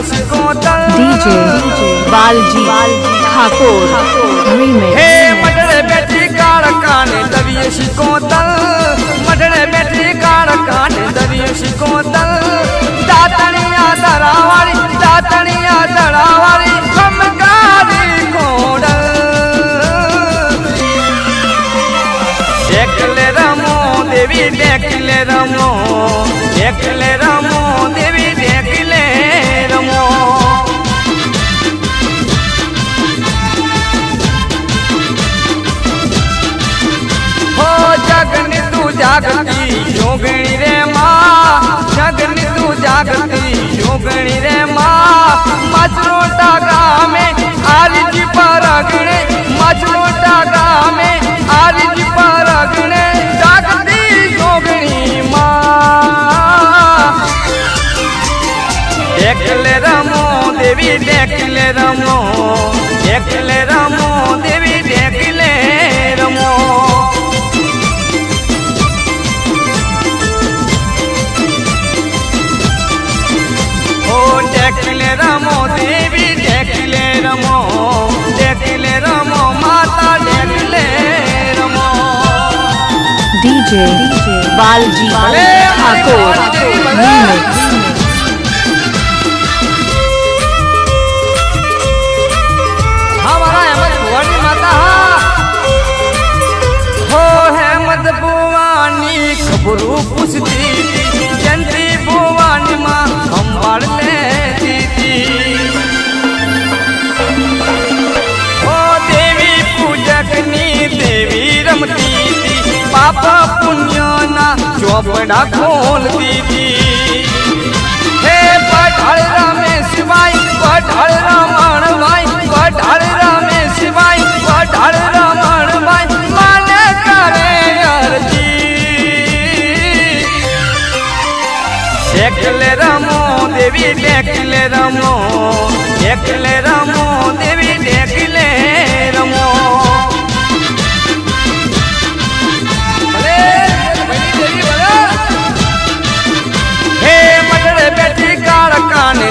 DJ Balaji Thakur remix. हे मडड़े बैठी काड़ काने दरिये शिकोतल, मडड़े बैठी काड़ काने दरिये शिकोतल। दातनिया दरावारी खमकारी कोडल। देखले रमो देवी देखले रमो, देखले रमो देवी देखले रमो। हो जगनी तू जागती योगिनी रे माँ, जगनी तू जागती योगिनी रे माँ। मचलोटा गाँव में आरजी पर अगणे, मचलोटा गाँव में आरजी पर अगणे जागती योगिनी माँ। देखले रमो देवी देखले रमो, देखले रमो देवी देखले रमो। देखले रमो देवी देखले रमो, देखले रमो माता देखले रमो। DJ Balaji Thakur remakes. हमारा अहमद भुवानी माता हो, अहमद भुवानी खबरू पूछती जंती भुवानी माँ खंबाड़ ले देवी रमती थी, पापा पुण्य ना चौपड़ा खोलती थी। हे पठाड़ रमेश भाई, पठाड़ रमण भाई, पठाड़ रमेश भाई, पठाड़ रमण भाई माने करे अर्जी। देखले रमो देवी देखले रमो, देखले रमो देवी देखले रमो।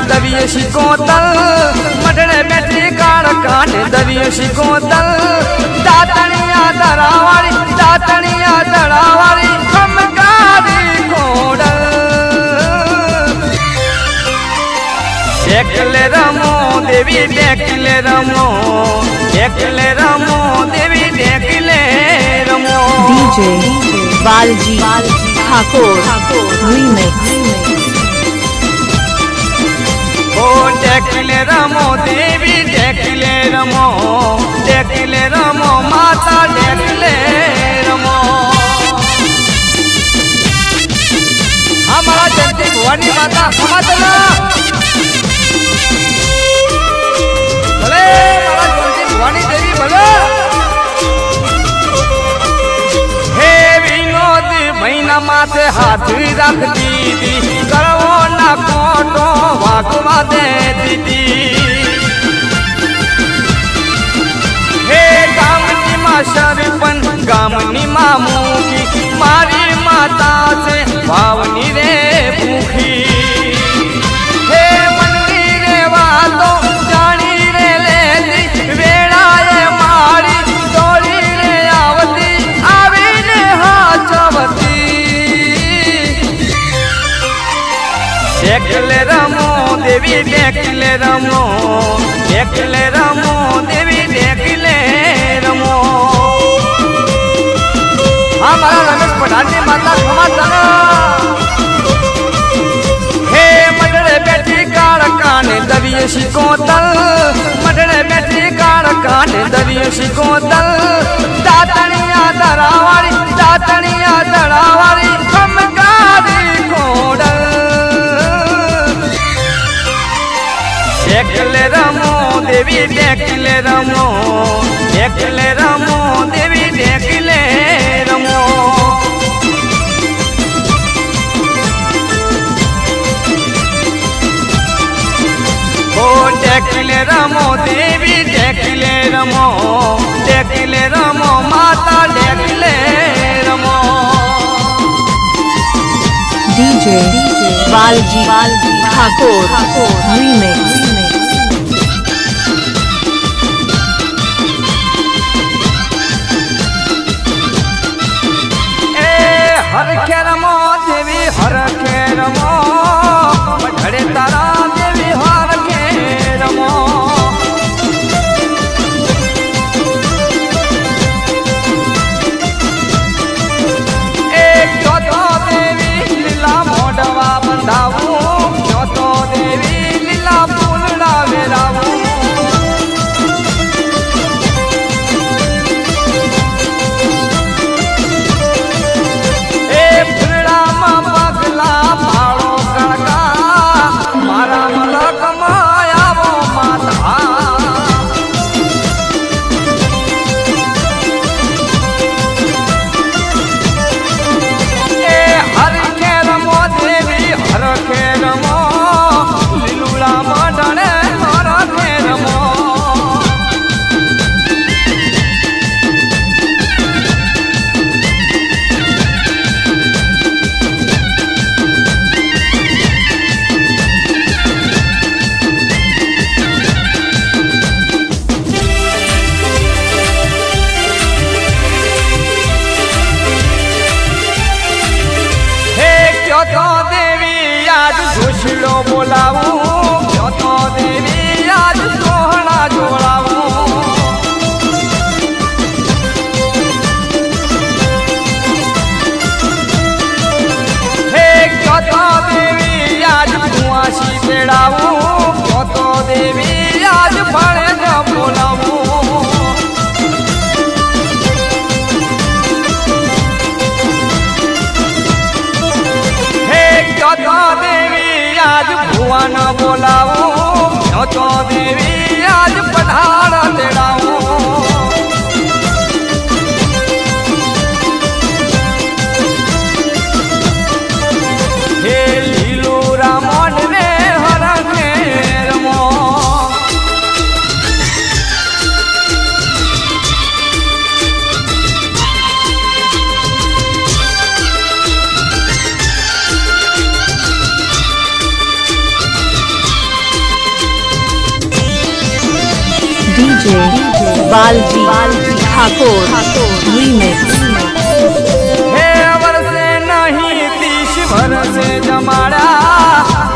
दरिये शिकोतल, मडड़े बैठी काड़ काने दरिये शिकोतल। दातनिया दरावारी खमकारी कोडल। देखले रमो देवी देखले रमो, देखले रमो देवी देखले रमो। DJ Balaji Thakur remix. ओ देखले रमो देवी देखले रमो, देखले रमो माता देखले रमो। हमारा जगती भुवानी माता समातना भले, हमारा जगती भुवानी देवी भले। हे विनोद महीना माथे हाथ रखती थी, करवो ना कोटो वागवा दे दीदी। हे गामनी माँ सरपन गामनी माँ मुखी, मारी माता से भावनी रे भूखी। हे मननी रे वालो जानी रे लेती, वेड़ाए मारी तोड़ी रे आवती, आवी ने हाचवती। देखले रमो देवी देखले रमो, देखले रमो देवी देखले रमो। हमारा रमेश पठानी माता समातना। हे मडड़े बैठी काड़ काने दरिये शिकोतल, मडड़े बैठी काड़ काने दरिये शिकोतल। दातनिया दरावारी खमकारी कोडल। देखले रमो देवी देखले रमो, देखले रमो देवी देखले रमो। ओ देखले रमो देवी देखले रमो, देखले रमो माता देखले रमो। DJ बालजी ठाकुर रीमिक्स हर खेरमो देवी हर खेरमो मठड़े तारा देवी हर खेरमो एक जोतो देवी लीला मोडवा बंधावू जोतो देवी लीला फूलड़ा वेरावू जोतो देवी आज घोषड़ो बोलावू जोतो देवी आज सोहना जोड़ावू हे जोतो देवी आज कुआसी बेड़ावू जोतो देवी आज बड़े न बोलावू जोतो देवी आज भुवन बोलावू जोतो देवी आज पधार तेड़ावू हे लीलू रामन रे हर खेरमो DJ बालजी ठाकुर रीमिक्स हे वर्षे नहीं 30 वर्षे जमाड़ा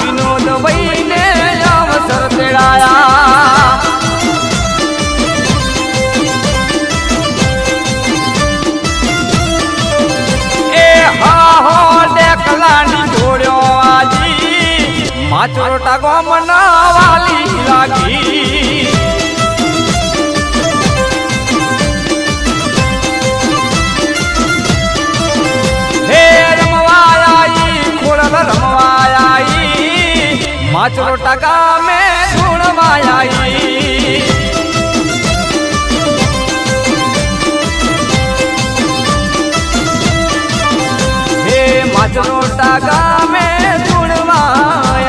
विनोद भाई ने अवसर तेड़ाया ए हा हो देखलानी जोड़ो आजी माचरोटा गोमना वाली लागी माचरो टका में धुणवाई हे माचरो टका में धुणवाई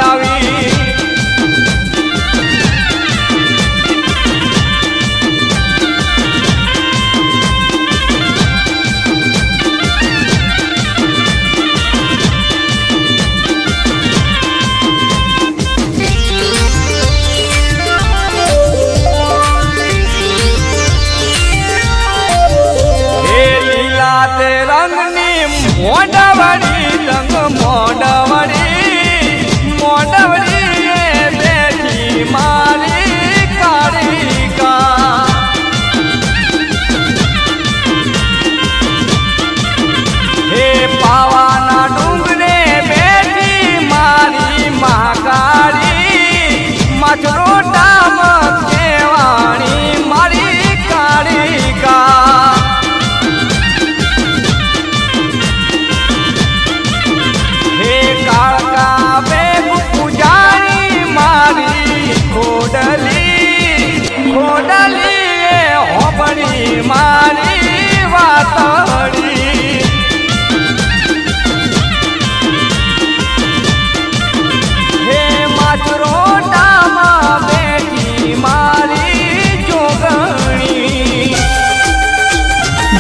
मोडवड़ी रंग मोडवड़ी बेटी मारी काली का हे पावाना डूंगरे बेटी मारी महाकाली मचरोटा केवाणी मारी काली का मारी वातड़ी हे माचरोटा बेटी मारी जोगणी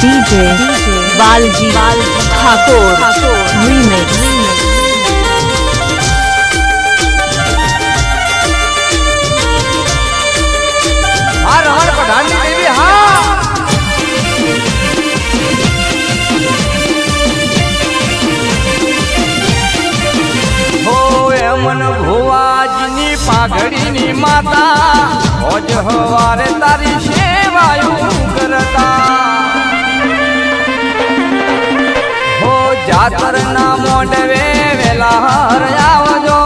DJ बालजी ठाकुर रीमिक्स યમન ભુવાજીની પાઘડીની માતા હોજ હવારે તારી સેવાયું કરતા હો જાતરના મોઢવે વેલા હર આવજો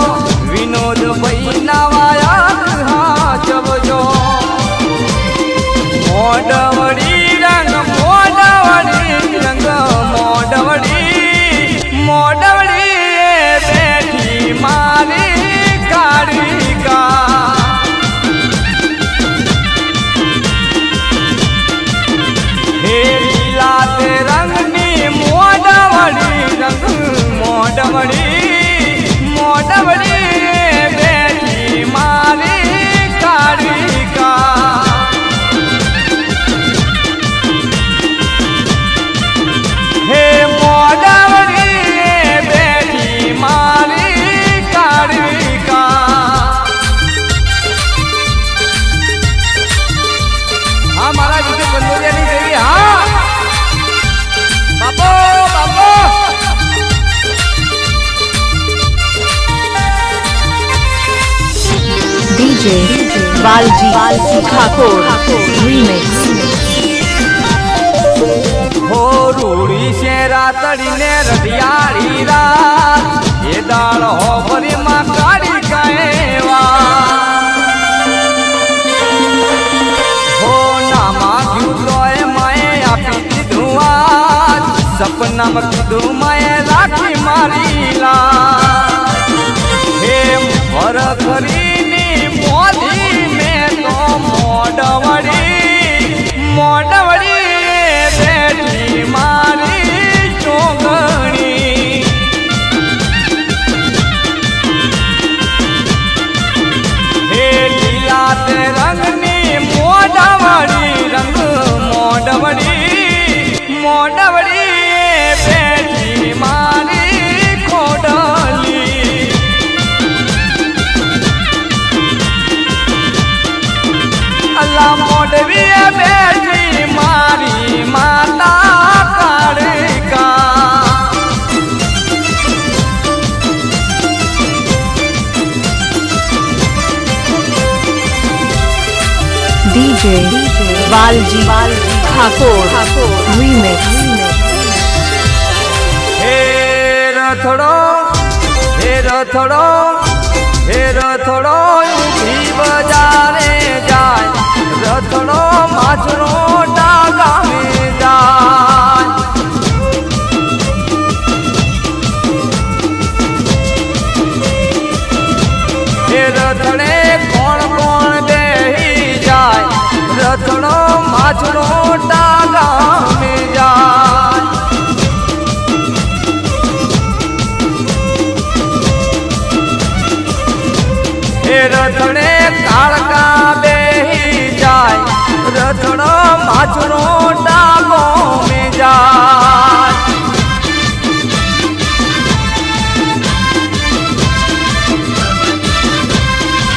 વિનોદ ભાઈ નવાયા જવજો મોઢવડી રંગ મોઢવડી બેઠી મારી કાળિકા હે લીલા તે રંગની મોઢવડી બેઠી મારી કાળિકા હે મોઢવડી બેઠી મારી કાળિકા હા મારા જીતે બંદોરિયાની દેવી હા બાપો બાપો DJ Balji Thakur Remix હો રૂડી છે રાતડીને રઢિયાળી રાત એ દાળ હોભરી માં કાઢી કહેવા હો ના માગ્યું તોય માએ આપી દીધું આજ સપનામાં કીધું માએ રાખી મારી લાજ હે વર ખરીની મોદી મેં તો મોઢવડી બેઠી મારી ચોગણી હે લીલા તે રંગની મોઢવડી બેઠી મારી ખોડલી અલ્લા મોઢવી બેઠી મારી માતા Kalika DJ Balji Thakur Remix હે રથડો ઊભી બજારે જાય રથડો માછરો ડાગામે જાય હે રથડે કોણ બેહી જાય રથડો માછરો ડાગામે જાય હે રથડે કાળકા બેહી જાય રથડો માછરો ડાગો મે જાય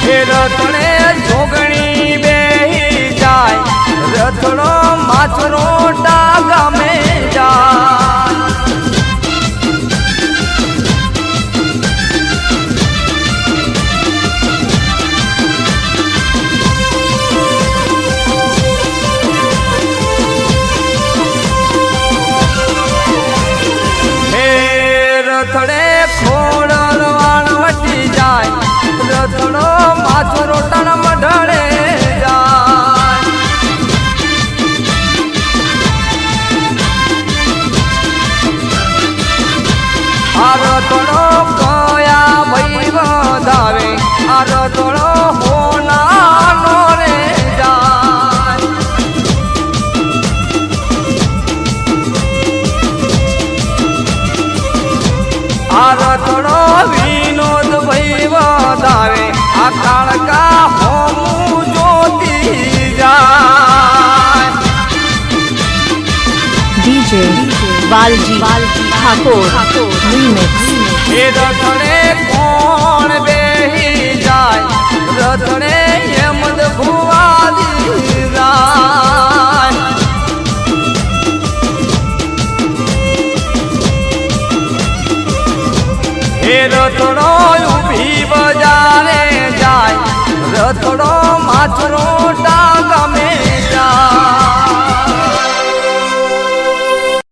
હે રથડે જોગણી બેહી જાય રથડો માછરો ડાગા મે જાય રથડે ખોડલ વાળ વટી જાય રથડો માછરો ટણમ ઢળે જાય આ રથડો કયા ભાઈ વધાવે આ રથડો હોનાનો રે જાય આ રથડો વિનોદ ભાઈ વધાવે આ કાળકા હોમું જોતી જાય DJ Balji Thakur Remix એ રથડે કોણ બેહી જાય રથડે યમદ ભુવાજી જાય હે રથડો ઊભી बाजरो